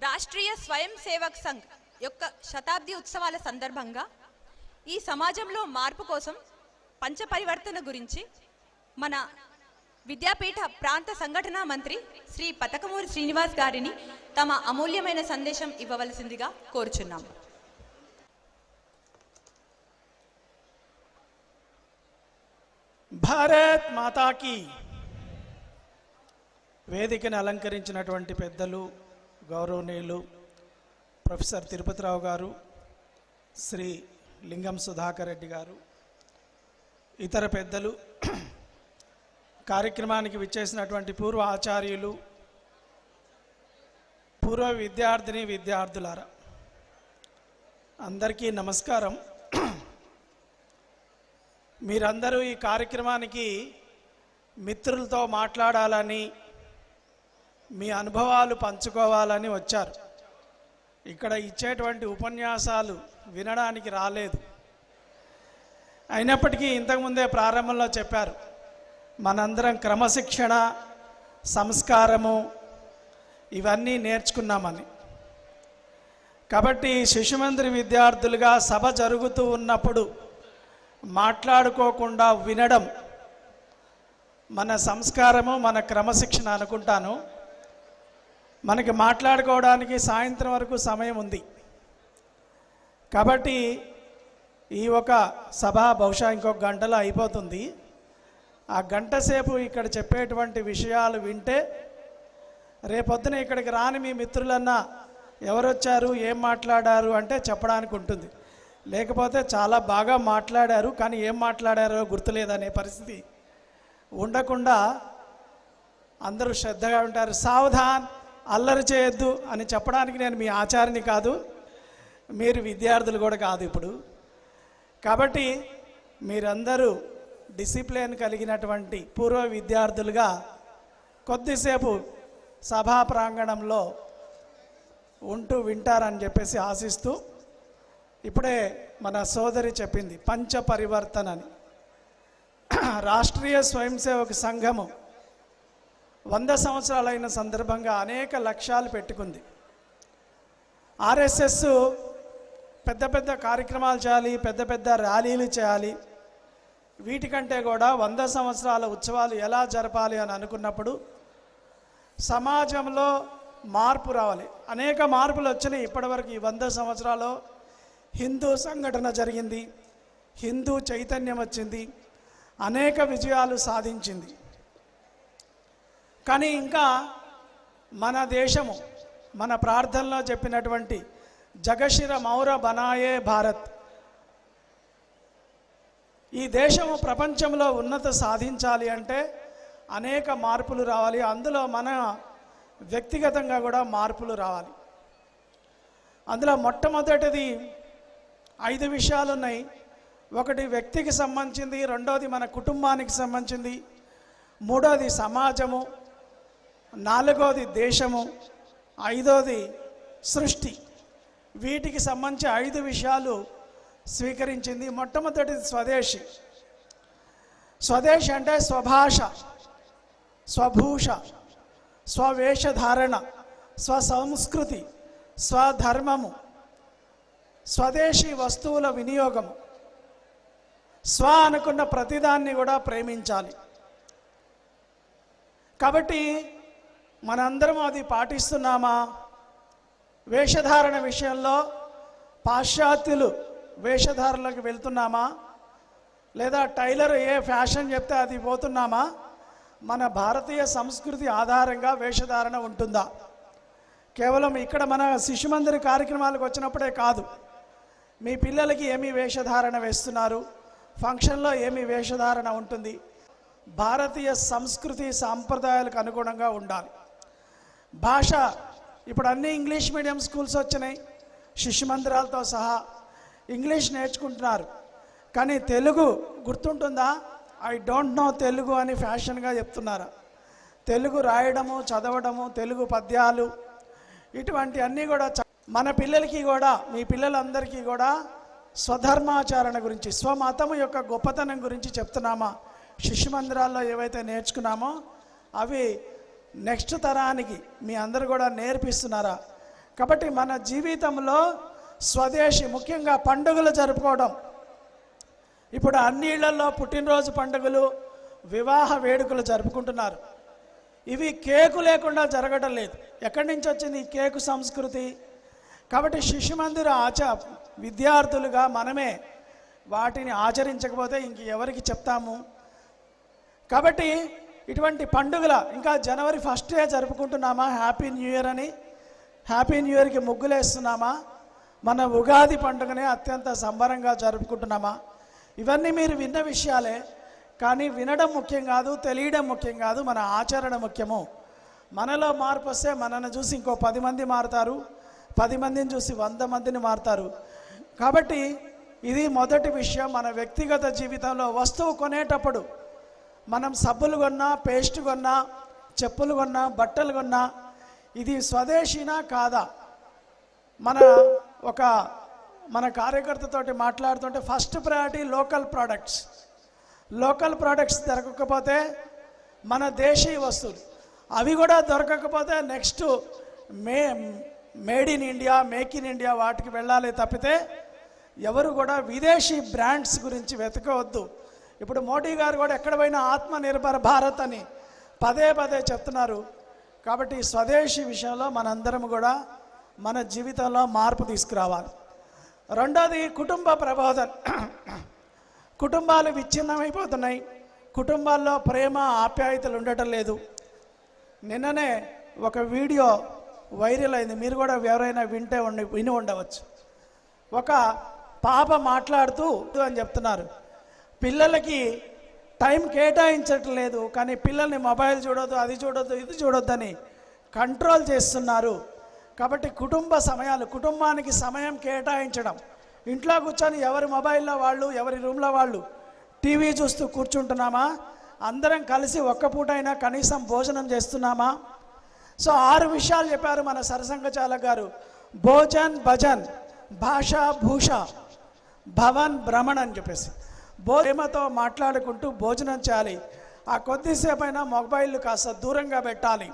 రాష్ట్రీయ స్వయం సేవక్ సంఘ్ యొక్క శతాబ్ది ఉత్సవాల సందర్భంగా ఈ సమాజంలో మార్పు కోసం పంచపరివర్తన గురించి మన విద్యాపీఠ ప్రాంత సంఘటన మంత్రి శ్రీ పతకమూరి శ్రీనివాస్ గారిని తమ అమూల్యమైన సందేశం ఇవ్వవలసిందిగా కోరుచున్నాం. భారత్ మాతాకి. వేదికను అలంకరించినటువంటి పెద్దలు, గౌరవనీయులు ప్రొఫెసర్ తిరుపతిరావు గారు, శ్రీ లింగం సుధాకర్ రెడ్డి గారు, ఇతర పెద్దలు, కార్యక్రమానికి విచ్చేసినటువంటి పూర్వ ఆచార్యులు, పూర్వ విద్యార్థిని విద్యార్థులారా, అందరికీ నమస్కారం. మీరందరూ ఈ కార్యక్రమానికి మిత్రులతో మాట్లాడాలని, మీ అనుభవాలు పంచుకోవాలని వచ్చారు. ఇక్కడ ఇచ్చేటువంటి ఉపన్యాసాలు వినడానికి రాలేదు. అయినప్పటికీ ఇంతకుముందే ప్రారంభంలో చెప్పారు, మనందరం క్రమశిక్షణ, సంస్కారము ఇవన్నీ నేర్చుకున్నామని. కాబట్టి శిశుమందిర విద్యార్థులుగా సభ జరుగుతూ ఉన్నప్పుడు మాట్లాడుకోకుండా వినడం మన సంస్కారము, మన క్రమశిక్షణ అనుకుంటాను. మనకి మాట్లాడుకోవడానికి సాయంత్రం వరకు సమయం ఉంది. కాబట్టి ఈ ఒక సభ బహుశా ఇంకొక గంటలో అయిపోతుంది. ఆ గంట సేపు ఇక్కడ చెప్పేటువంటి విషయాలు వింటే రేపొద్దున ఇక్కడికి రాని మీ మిత్రులన్నా ఎవరొచ్చారు, ఏం మాట్లాడారు అంటే చెప్పడానికి ఉంటుంది. లేకపోతే చాలా బాగా మాట్లాడారు కానీ ఏం మాట్లాడారో గుర్తులేదనే పరిస్థితి ఉండకుండా అందరూ శ్రద్ధగా ఉంటారు. సావధాన్, అల్లరి చేయొద్దు అని చెప్పడానికి నేను మీ ఆచార్యని కాదు, మీరు విద్యార్థులు కూడా కాదు ఇప్పుడు. కాబట్టి మీరందరూ డిసిప్లిన్ కలిగినటువంటి పూర్వ విద్యార్థులుగా కొద్దిసేపు సభా ప్రాంగణంలో ఉంటూ వింటారని చెప్పేసి ఆశిస్తూ, ఇప్పుడే మన సోదరి చెప్పింది పంచ పరివర్తన అని. రాష్ట్రీయ స్వయం సేవక సంఘము 100 సంవత్సరాలైన సందర్భంగా అనేక లక్ష్యాలు పెట్టుకుంది. ఆర్ఎస్ఎస్ పెద్ద పెద్ద కార్యక్రమాలు చేయాలి, పెద్ద పెద్ద ర్యాలీలు చేయాలి. వీటికంటే కూడా 100 సంవత్సరాల ఉత్సవాలు ఎలా జరపాలి అని అనుకున్నప్పుడు సమాజంలో మార్పు రావాలి. అనేక మార్పులు వచ్చినాయి ఇప్పటివరకు. ఈ 100 సంవత్సరాలు హిందూ సంఘటన జరిగింది, హిందూ చైతన్యం వచ్చింది, అనేక విజయాలు సాధించింది. కానీ ఇంకా మన దేశము, మన ప్రార్థనలో చెప్పినటువంటి జగశిర మౌర బనాయే భారత్, ఈ దేశము ప్రపంచంలో ఉన్నత సాధించాలి అంటే అనేక మార్పులు రావాలి. అందులో మన వ్యక్తిగతంగా కూడా మార్పులు రావాలి. అందులో మొట్టమొదటిది 5 విషయాలు ఉన్నాయి. ఒకటి వ్యక్తికి సంబంధించింది, రెండోది మన కుటుంబానికి సంబంధించింది, మూడోది సమాజము, నాలుగోది దేశము, ఐదోది సృష్టి. వీటికి సంబంధించి 5 విషయాలు స్వీకరించింది. మొట్టమొదటిది స్వదేశీ. స్వదేశీ అంటే స్వభాష, స్వభూష, స్వవేషధారణ, స్వసంస్కృతి, స్వధర్మము, స్వదేశీ వస్తువుల వినియోగము. స్వ అనుకున్న ప్రతిదాన్ని కూడా ప్రేమించాలి. కాబట్టి మనందరం అది పాటిస్తున్నామా? వేషధారణ విషయంలో పాశ్చాత్యులు వేషధారణలోకి వెళ్తున్నామా? లేదా టైలర్ ఏ ఫ్యాషన్ చెప్తే అది పోతున్నామా? మన భారతీయ సంస్కృతి ఆధారంగా వేషధారణ ఉంటుందా? కేవలం ఇక్కడ మన శిశుమందిర కార్యక్రమాలకు వచ్చినప్పుడే కాదు, మీ పిల్లలకి ఏమి వేషధారణ వేస్తున్నారు, ఫంక్షన్లో ఏమి వేషధారణ ఉంటుంది, భారతీయ సంస్కృతి సాంప్రదాయాలకు అనుగుణంగా ఉండాలి. భాష, ఇప్పుడు అన్ని ఇంగ్లీష్ మీడియం స్కూల్స్ వచ్చినాయి, శిశుమందిరాలతో సహా ఇంగ్లీష్ నేర్చుకుంటున్నారు. కానీ తెలుగు గుర్తుంటుందా? ఐ డోంట్ నో తెలుగు అని ఫ్యాషన్గా చెప్తున్నారు. తెలుగు రాయడము, చదవడము, తెలుగు పద్యాలు ఇటువంటి అన్నీ కూడా మన పిల్లలకి కూడా, మీ పిల్లలందరికీ కూడా స్వధర్మాచరణ గురించి, స్వమతము యొక్క గొప్పతనం గురించి చెప్తున్నామా? శిశుమందిరాల్లో ఏవైతే నేర్చుకున్నామో అవి నెక్స్ట్ తరానికి మీ అందరూ కూడా నేర్పిస్తున్నారా? కాబట్టి మన జీవితంలో స్వదేశీ, ముఖ్యంగా పండుగలు జరుపుకోవడం. ఇప్పుడు అన్ని ఇళ్లలో పుట్టినరోజు పండుగలు, వివాహ వేడుకలు జరుపుకుంటున్నారు. ఇవి కేకు లేకుండా జరగడం లేదు. ఎక్కడి నుంచి వచ్చింది ఈ కేకు సంస్కృతి? కాబట్టి శిశు మందిర విద్యార్థులుగా మనమే వాటిని ఆచరించకపోతే ఇంక ఎవరికి చెప్తాము? కాబట్టి ఇటువంటి పండుగల ఇంకా జనవరి 1 జరుపుకుంటున్నామా హ్యాపీ న్యూ ఇయర్ అని? హ్యాపీ న్యూ ఇయర్కి ముగ్గులు వేస్తున్నామా? మన ఉగాది పండుగనే అత్యంత సంబరంగా జరుపుకుంటున్నామా? ఇవన్నీ మీరు విన్న విషయాలే, కానీ వినడం ముఖ్యం కాదు, తెలియడం ముఖ్యం కాదు, మన ఆచరణ ముఖ్యము. మనలో మార్పు వస్తే మనల్ని చూసి ఇంకో 10 మంది మారుతారు, 10 మందిని చూసి 100 మందిని మారుతారు. కాబట్టి ఇది మొదటి విషయం. మన వ్యక్తిగత జీవితంలో వస్తువు కొనేటప్పుడు మనం సబ్బులు కొన్నా, పేస్ట్ కొన్నా, చెప్పులు కొన్నా, బట్టలు కొన్నా ఇది స్వదేశీనా కాదా? మన కార్యకర్తతోటి మాట్లాడుతుంటే first priority local products. Local products దొరకకపోతే మన దేశీయ వస్తువులు, అవి కూడా దొరకకపోతే next made in India, make in India వాటికి వెళ్ళాలి తప్పితే ఎవరు కూడా విదేశీ బ్రాండ్స్ గురించి వెతకవద్దు. ఇప్పుడు మోడీ గారు కూడా ఎక్కడ పోయినా ఆత్మనిర్భర్ భారత్ అని పదే పదే చెప్తున్నారు. కాబట్టి స్వదేశీ విషయంలో మనందరం కూడా మన జీవితంలో మార్పు తీసుకురావాలి. రెండోది కుటుంబ ప్రబోధన. కుటుంబాలు విచ్ఛిన్నమైపోతున్నాయి, కుటుంబాల్లో ప్రేమ ఆప్యాయతలు ఉండటం లేదు. నిన్ననే ఒక వీడియో వైరల్ అయింది, మీరు కూడా ఎవరైనా విని ఉండవచ్చు. ఒక పాప మాట్లాడుతూ అని చెప్తున్నారు, పిల్లలకి టైం కేటాయించట్లేదు, కానీ పిల్లల్ని మొబైల్ చూడొద్దు, అది చూడొద్దు, ఇది చూడొద్దని కంట్రోల్ చేస్తున్నారు. కాబట్టి కుటుంబ సమయాలు, కుటుంబానికి సమయం కేటాయించడం. ఇంట్లో కూర్చొని ఎవరి మొబైల్లో వాళ్ళు, ఎవరి రూమ్లో వాళ్ళు టీవీ చూస్తూ కూర్చుంటున్నామా? అందరం కలిసి ఒక్క పూట అయినా కనీసం భోజనం చేస్తున్నామా? సో 6 విషయాలు చెప్పారు మన సరసంఘచాలక్ గారు. భోజన్, భజన్, భాష, భూష, భవన్, భ్రమణ్ అని చెప్పేసి ప్రేమతో మాట్లాడుకుంటూ భోజనం చేయాలి. ఆ కొద్దిసేపు అయినా మొబైల్ కాస్త దూరంగా పెట్టాలి.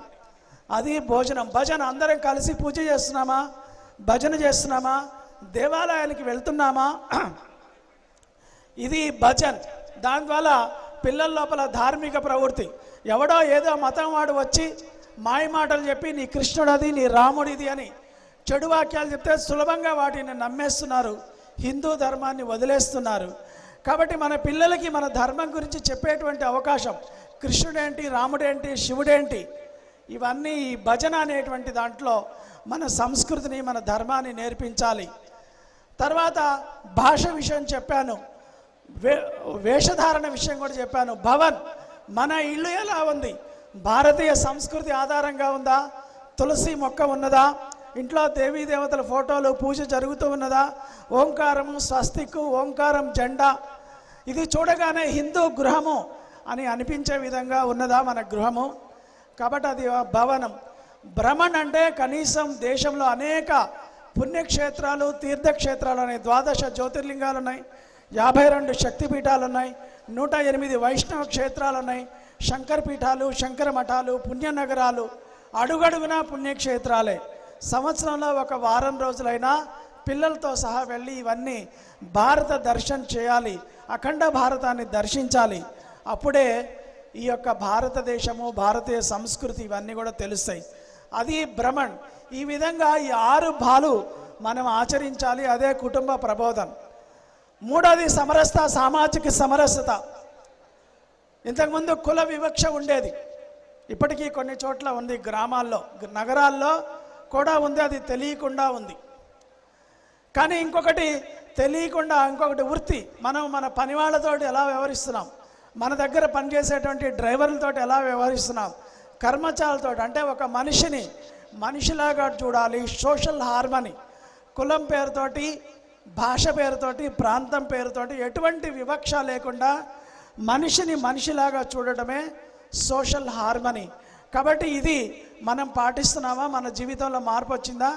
అది భోజనం. భజన, అందరం కలిసి పూజ చేస్తున్నామా? భజన చేస్తున్నామా? దేవాలయానికి వెళ్తున్నామా? ఇది భజన్. దానివల్ల పిల్లల లోపల ధార్మిక ప్రవృత్తి. ఎవడో ఏదో మతం వాడు వచ్చి మాయ మాటలు చెప్పి నీ కృష్ణుడది, నీ రాముడిది అని చెడు వాక్యాలు చెప్తే సులభంగా వాటిని నమ్మేస్తున్నారు, హిందూ ధర్మాన్ని వదిలేస్తున్నారు. కాబట్టి మన పిల్లలకి మన ధర్మం గురించి చెప్పేటువంటి అవకాశం, కృష్ణుడేంటి, రాముడేంటి, శివుడేంటి, ఇవన్నీ భజన అనేటువంటి దాంట్లో మన సంస్కృతిని, మన ధర్మాన్ని నేర్పించాలి. తర్వాత భాష విషయం చెప్పాను, వేషధారణ విషయం కూడా చెప్పాను. భవన్, మన ఇల్లు ఎలా ఉంది? భారతీయ సంస్కృతి ఆధారంగా ఉందా? తులసి మొక్క ఉన్నదా? ఇంట్లో దేవీ దేవతల ఫోటోలు, పూజ జరుగుతూ ఉన్నదా? ఓంకారము, స్వస్తికు, ఓంకారం జెండా, ఇది చూడగానే హిందూ గృహము అని అనిపించే విధంగా ఉన్నదా మన గృహము? కాబట్టి అది భవనం. భ్రమణ్ అంటే కనీసం దేశంలో అనేక పుణ్యక్షేత్రాలు, తీర్థక్షేత్రాలు ఉన్నాయి. 12 జ్యోతిర్లింగాలు ఉన్నాయి, 52 శక్తిపీఠాలు ఉన్నాయి, 108 వైష్ణవ క్షేత్రాలు ఉన్నాయి, శంకర పీఠాలు, శంకర మఠాలు, పుణ్యనగరాలు, అడుగడుగునా పుణ్యక్షేత్రాలే. సంవత్సరంలో ఒక వారం రోజులైనా పిల్లలతో సహా వెళ్ళి ఇవన్నీ భారత దర్శనం చేయాలి, అఖండ భారతాన్ని దర్శించాలి. అప్పుడే ఈ యొక్క భారతదేశము, భారతీయ సంస్కృతి ఇవన్నీ కూడా తెలుస్తాయి. అది భ్రమణ్. ఈ విధంగా ఈ 6 భాలు మనం ఆచరించాలి. అదే కుటుంబ ప్రబోధం. మూడోది సమరసత, సామాజిక సమరసత. ఇంతకుముందు కుల వివక్ష ఉండేది, ఇప్పటికీ కొన్ని చోట్ల ఉంది, గ్రామాల్లో, నగరాల్లో కూడా ఉంది, అది తెలియకుండా ఉంది. కానీ ఇంకొకటి తెలియకుండా, ఇంకొకటి వృత్తి. మనం మన పని వాళ్ళతో ఎలా వ్యవహరిస్తున్నాం, మన దగ్గర పనిచేసేటువంటి డ్రైవర్లతో ఎలా వ్యవహరిస్తున్నాం, కర్మచారులతో, అంటే ఒక మనిషిని మనిషిలాగా చూడాలి. సోషల్ హార్మనీ, కులం పేరుతోటి, భాష పేరుతోటి, ప్రాంతం పేరుతోటి ఎటువంటి వివక్ష లేకుండా మనిషిని మనిషిలాగా చూడటమే సోషల్ హార్మనీ. కాబట్టి ఇది మనం పాటిస్తున్నామా? మన జీవితంలో మార్పు వచ్చిందా?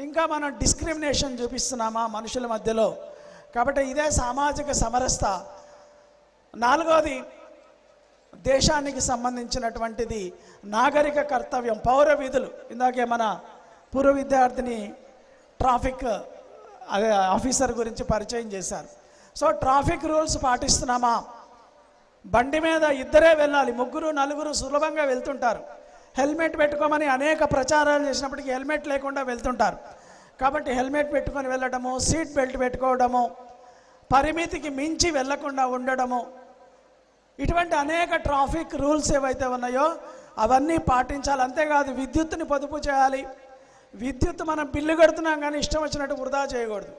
ఇంకా మనం డిస్క్రిమినేషన్ చూపిస్తున్నామా మనుషుల మధ్యలో? కాబట్టి ఇదే సామాజిక సమరసత. నాలుగోది దేశానికి సంబంధించినటువంటిది నాగరిక కర్తవ్యం, పౌర విధులు. ఇందాకే మన పూర్వ విద్యార్థిని ట్రాఫిక్ అదే ఆఫీసర్ గురించి పరిచయం చేశారు. సో ట్రాఫిక్ రూల్స్ పాటిస్తున్నామా? బండి మీద ఇద్దరే వెళ్ళాలి, ముగ్గురు నలుగురు సులభంగా వెళ్తుంటారు. హెల్మెట్ పెట్టుకోమని అనేక ప్రచారాలు చేసినప్పటికీ హెల్మెట్ లేకుండా వెళ్తుంటారు. కాబట్టి హెల్మెట్ పెట్టుకొని వెళ్ళడము, సీట్ బెల్ట్ పెట్టుకోవడము, పరిమితికి మించి వెళ్లకుండా ఉండడము, ఇటువంటి అనేక ట్రాఫిక్ రూల్స్ ఏవైతే ఉన్నాయో అవన్నీ పాటించాలి. అంతేకాదు విద్యుత్తుని పొదుపు చేయాలి. విద్యుత్ మనం బిల్లు కడుతున్నాం కానీ ఇష్టం వచ్చినట్టు వృధా చేయకూడదు.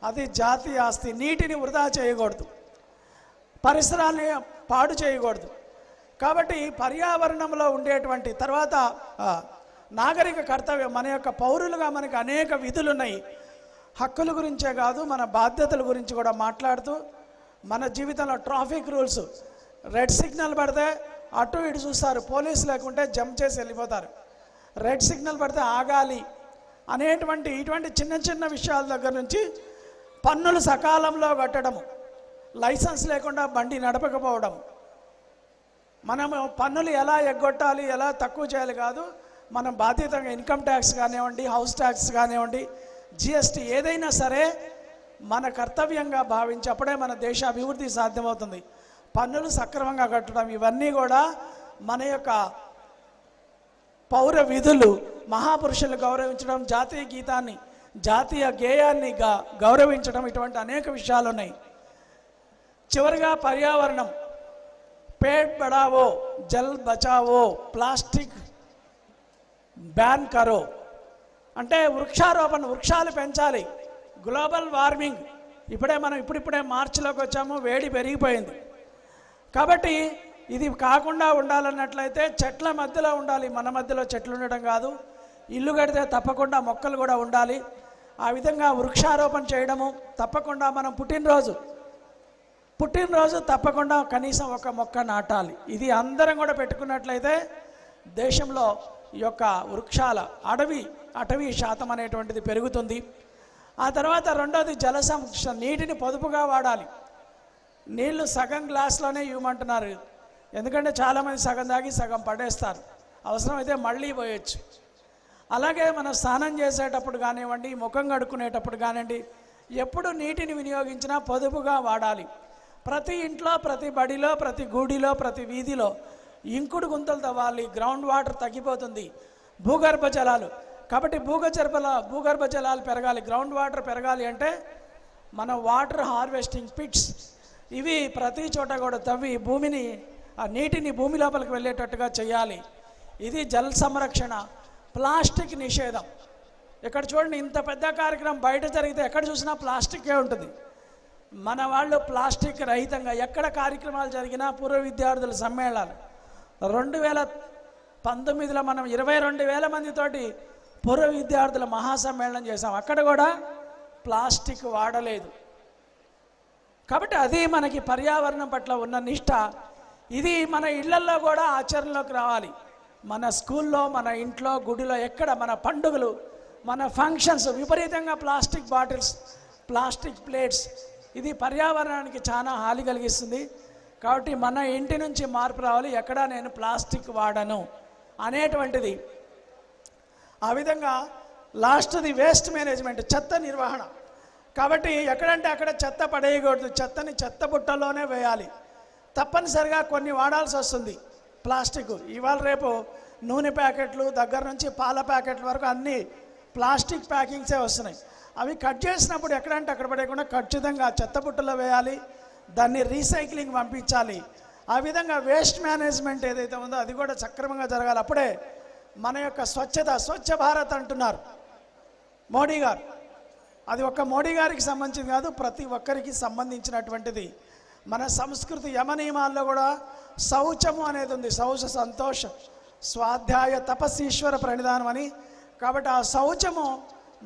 అది జాతీయ ఆస్తి. నీటిని వృధా చేయకూడదు, పరిసరాల్ని పాడు చేయకూడదు. కాబట్టి పర్యావరణంలో ఉండేటువంటి తర్వాత నాగరిక కర్తవ్యం, మన యొక్క పౌరులుగా మనకి అనేక విధులు ఉన్నాయి. హక్కుల గురించే కాదు మన బాధ్యతల గురించి కూడా మాట్లాడుతూ మన జీవితంలో ట్రాఫిక్ రూల్స్, రెడ్ సిగ్నల్ పడితే అటు ఇటు చూస్తారు, పోలీసు లేకుంటే జంప్ చేసి వెళ్ళిపోతారు. రెడ్ సిగ్నల్ పడితే ఆగాలి అనేటువంటి ఇటువంటి చిన్న చిన్న విషయాల దగ్గర నుంచి పన్నులు సకాలంలో కట్టడము, లైసెన్స్ లేకుండా బండి నడపకపోవడం, మనము పన్నులు ఎలా ఎగ్గొట్టాలి, ఎలా తక్కువ చేయాలి కాదు, మనం బాధ్యతగా ఇన్కమ్ ట్యాక్స్ కానివ్వండి, హౌస్ ట్యాక్స్ కానివ్వండి, జిఎస్టీ ఏదైనా సరే మన కర్తవ్యంగా భావించి అప్పుడే మన దేశ అభివృద్ధి సాధ్యమవుతుంది. పన్నులు సక్రమంగా కట్టడం ఇవన్నీ కూడా మన యొక్క పౌర విధులు. మహాపురుషులు గౌరవించడం, జాతీయ గీతాన్ని, జాతీయ గేయాన్ని గౌరవించడం, ఇటువంటి అనేక విషయాలు ఉన్నాయి. చివరిగా పర్యావరణం, పేడ్ బడావో జల్ బచావో, ప్లాస్టిక్ బ్యాన్ కరో అంటే వృక్షారోపణ, వృక్షాలు పెంచాలి. గ్లోబల్ వార్మింగ్, ఇప్పుడిప్పుడే మార్చిలోకి వచ్చాము, వేడి పెరిగిపోయింది. కాబట్టి ఇది కాకుండా ఉండాలన్నట్లయితే చెట్ల మధ్యలో ఉండాలి, మన మధ్యలో చెట్లు ఉండడం కాదు. ఇల్లు కడితే తప్పకుండా మొక్కలు కూడా ఉండాలి. ఆ విధంగా వృక్షారోపణ చేయడము, తప్పకుండా మనం పుట్టినరోజు తప్పకుండా కనీసం ఒక మొక్క నాటాలి. ఇది అందరం కూడా పెట్టుకున్నట్లయితే దేశంలో ఈ యొక్క వృక్షాల అటవీ శాతం అనేటువంటిది పెరుగుతుంది. ఆ తర్వాత రెండోది జల సంరక్షణ, నీటిని పొదుపుగా వాడాలి. నీళ్లు సగం గ్లాసులోనే ఇవ్వమంటున్నారు, ఎందుకంటే చాలామంది సగం తాగి సగం పడేస్తారు, అవసరమైతే మళ్ళీ పోయొచ్చు. అలాగే మనం స్నానం చేసేటప్పుడు కానివ్వండి, ముఖం కడుక్కునేటప్పుడు కానివ్వండి, ఎప్పుడు నీటిని వినియోగించినా పొదుపుగా వాడాలి. ప్రతి ఇంట్లో, ప్రతి బడిలో, ప్రతి గూడిలో, ప్రతి వీధిలో ఇంకుడు గుంతలు తవ్వాలి. గ్రౌండ్ వాటర్ తగ్గిపోతుంది, భూగర్భ జలాలు. కాబట్టి భూగర్భ జలాలు పెరగాలి, గ్రౌండ్ వాటర్ పెరగాలి అంటే మన వాటర్ హార్వెస్టింగ్ పిట్స్ ఇవి ప్రతి చోట కూడా తవ్వి ఆ నీటిని భూమి లోపలికి వెళ్ళేటట్టుగా చేయాలి. ఇది జల సంరక్షణ. ప్లాస్టిక్ నిషేధం, ఇక్కడ చూడండి, ఇంత పెద్ద కార్యక్రమం బయట జరిగితే ఎక్కడ చూసినా ప్లాస్టికే ఉంటుంది. మన వాళ్ళు ప్లాస్టిక్ రహితంగా ఎక్కడ కార్యక్రమాలు జరిగినా, పూర్వ విద్యార్థుల సమ్మేళనాలు 2019లో మనం 22,000 మందితోటి పూర్వ విద్యార్థుల మహాసమ్మేళనం చేసాం, అక్కడ కూడా ప్లాస్టిక్ వాడలేదు. కాబట్టి అది మనకి పర్యావరణం పట్ల ఉన్న నిష్ఠ. ఇది మన ఇళ్లల్లో కూడా ఆచరణలోకి రావాలి. మన స్కూల్లో, మన ఇంట్లో, గుడిలో, ఎక్కడ మన పండుగలు, మన ఫంక్షన్స్ విపరీతంగా ప్లాస్టిక్ బాటిల్స్, ప్లాస్టిక్ ప్లేట్స్, ఇది పర్యావరణానికి చాలా హాని కలిగిస్తుంది. కాబట్టి మన ఇంటి నుంచి మార్పు రావాలి, ఎక్కడా నేను ప్లాస్టిక్ వాడను అనేటువంటిది. ఆ విధంగా లాస్ట్ది వేస్ట్ మేనేజ్మెంట్, చెత్త నిర్వహణ. కాబట్టి ఎక్కడంటే అక్కడ చెత్త పడేయకూడదు, చెత్తని చెత్త బుట్టలోనే వేయాలి. తప్పనిసరిగా కొన్ని వాడాల్సి వస్తుంది ప్లాస్టిక్. ఇవాళ రేపు నూనె ప్యాకెట్లు దగ్గర నుంచి పాల ప్యాకెట్ల వరకు అన్నీ ప్లాస్టిక్ ప్యాకింగ్సే వస్తున్నాయి. అవి కట్ చేసినప్పుడు ఎక్కడంటే అక్కడ పడేయకుండా ఖచ్చితంగా చెత్త బుట్టలో వేయాలి, దాన్ని రీసైక్లింగ్ పంపించాలి. ఆ విధంగా వేస్ట్ మేనేజ్మెంట్ ఏదైతే ఉందో అది కూడా సక్రమంగా జరగాలి. అప్పుడే మన యొక్క స్వచ్ఛ భారత్ అంటున్నారు మోడీ గారు. అది ఒక్క మోడీ గారికి సంబంధించింది కాదు, ప్రతి ఒక్కరికి సంబంధించినటువంటిది. మన సంస్కృతి యమ నియమాల్లో కూడా శౌచము అనేది ఉంది, శౌచ సంతోష స్వాధ్యాయ తపస్సీశ్వర ప్రణిధానం అని. కాబట్టి ఆ శౌచము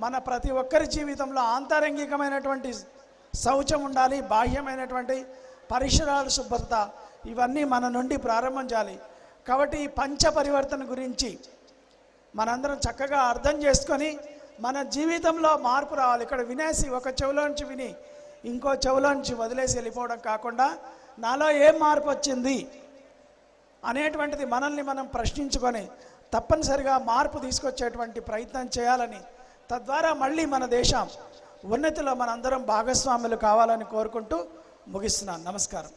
మన ప్రతి ఒక్కరి జీవితంలో ఆంతరంగికమైనటువంటి శౌచం ఉండాలి, బాహ్యమైనటువంటి పరిసరాల శుభ్రత, ఇవన్నీ మన నుండి ప్రారంభం చేయాలి. కాబట్టి ఈ పంచ పరివర్తన గురించి మనందరం చక్కగా అర్థం చేసుకొని మన జీవితంలో మార్పు రావాలి. ఇక్కడ వినేసి ఒక చెవిలోంచి విని ఇంకో చెవిలోంచి వదిలేసి వెళ్ళిపోవడం కాకుండా నాలో ఏం మార్పు వచ్చింది అనేటువంటిది మనల్ని మనం ప్రశ్నించుకొని తప్పనిసరిగా మార్పు తీసుకొచ్చేటువంటి ప్రయత్నం చేయాలని, తద్వారా మళ్ళీ మన దేశం ఉన్నతిలో మనందరం భాగస్వాములు కావాలని కోరుకుంటూ ముగిస్తున్నాను. నమస్కారం.